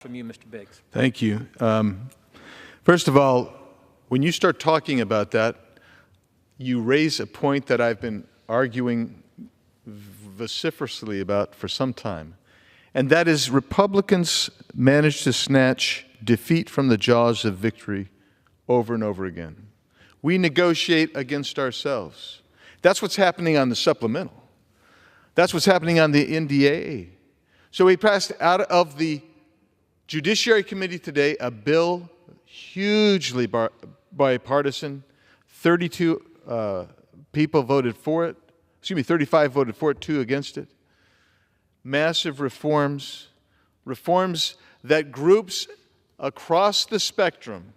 From you, Mr. Biggs. Thank you. First of all, when you start talking about that, you raise a point that I've been arguing vociferously about for some time, and that is Republicans manage to snatch defeat from the jaws of victory over and over again. We negotiate against ourselves. That's what's happening on the supplemental. That's what's happening on the NDAA. So we passed out of the Judiciary Committee today a bill hugely bipartisan. 32 people voted for it. 35 voted for it, 2 against it. Massive reforms, reforms that groups across the spectrum,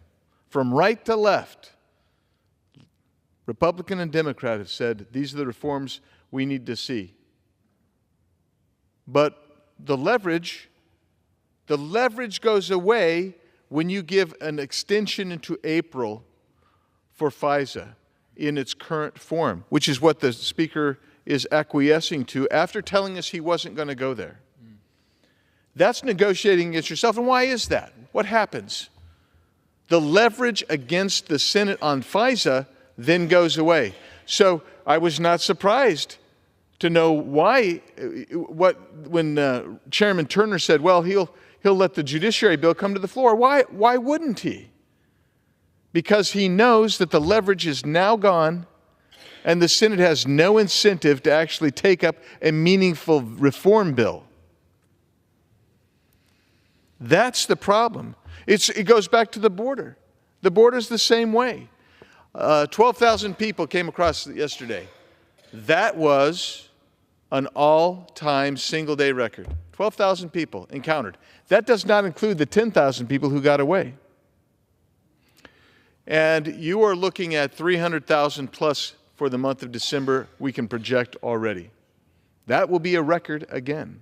from right to left, Republican and Democrat, have said these are the reforms we need to see. But the leverage goes away when you give an extension into April for FISA in its current form, which is what the Speaker is acquiescing to after telling us he wasn't going to go there. That's negotiating against yourself. And why is that? What happens? The leverage against the Senate on FISA then goes away. So I was not surprised to know why, when Chairman Turner said, well, he'll let the judiciary bill come to the floor. Why wouldn't he? Because he knows that the leverage is now gone and the Senate has no incentive to actually take up a meaningful reform bill. That's the problem. It goes back to the border. The border's the same way. 12,000 people came across yesterday. That was an all-time single-day record. 12,000 people encountered. That does not include the 10,000 people who got away. And you are looking at 300,000 plus for the month of December we can project already. That will be a record again.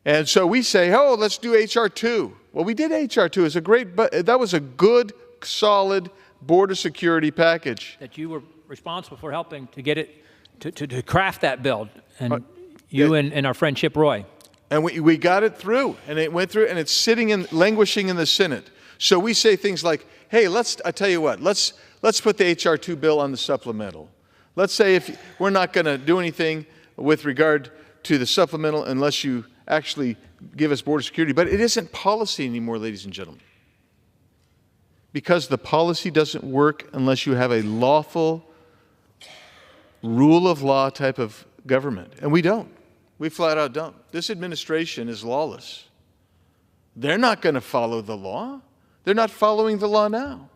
And so we say, oh, let's do H.R. 2. Well, we did H.R. 2. That was a good, solid border security package. That you were responsible for helping to get it, to craft that bill. And you and our friend Chip Roy. And we got it through, and it went through, and it's languishing in the Senate. So we say things like, hey, I tell you what, let's put the H.R. 2 bill on the supplemental. Let's say if we're not going to do anything with regard to the supplemental unless you actually give us border security. But it isn't policy anymore, ladies and gentlemen. Because the policy doesn't work unless you have a lawful, rule of law type of government. And we don't. We flat out don't. This administration is lawless. They're not going to follow the law. They're not following the law now.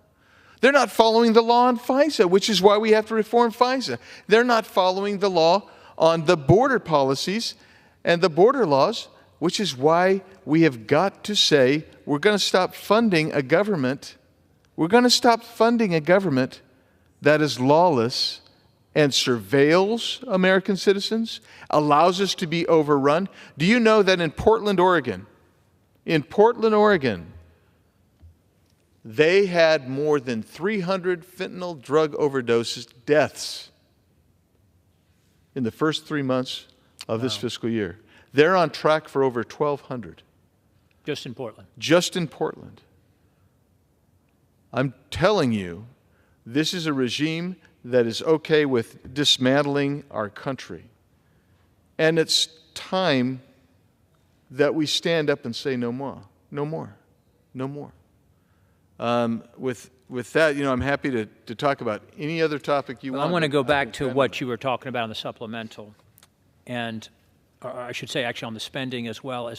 They're not following the law on FISA, which is why we have to reform FISA. They're not following the law on the border policies and the border laws, which is why we have got to say we're going to stop funding a government. We're going to stop funding a government that is lawless and surveils American citizens, allows us to be overrun. Do you know that in Portland, Oregon, they had more than 300 fentanyl drug overdoses deaths in the first 3 months of this fiscal year. They're on track for over 1,200. Just in Portland. Just in Portland. I'm telling you, this is a regime that is okay with dismantling our country. And it's time that we stand up and say no more, no more, no more. With that, I'm happy to talk about any other topic you want. I want to go back to what you were talking about on the supplemental, and or I should say actually on the spending as well as